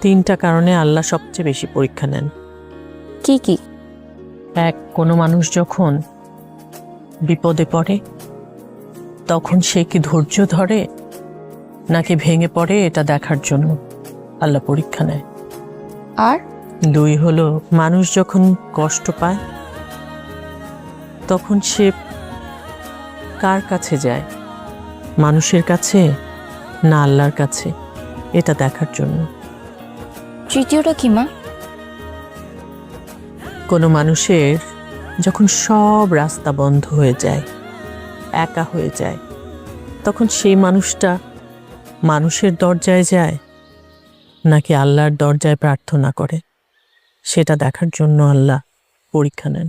তিনটা কারণে আল্লাহ সবচেয়ে বেশি পরীক্ষা নেন। কি কি? এক, কোনো মানুষ যখন বিপদে পড়ে তখন সে কি ধৈর্য ধরে নাকি ভেঙে পড়ে এটা দেখার জন্য আল্লাহ পরীক্ষা নেয়। আর দুই হলো, মানুষ যখন কষ্ট পায় তখন সে কার কাছে যায়, মানুষের কাছে না আল্লাহর কাছে, এটা দেখার জন্য। তৃতীয়টা কি মা? কোনো মানুষের যখন সব রাস্তা বন্ধ হয়ে যায়, একা হয়ে যায়, তখন সেই মানুষটা মানুষের দরজায় যায় নাকি আল্লাহর দরজায় প্রার্থনা করে, সেটা দেখার জন্য আল্লাহ পরীক্ষা নেন।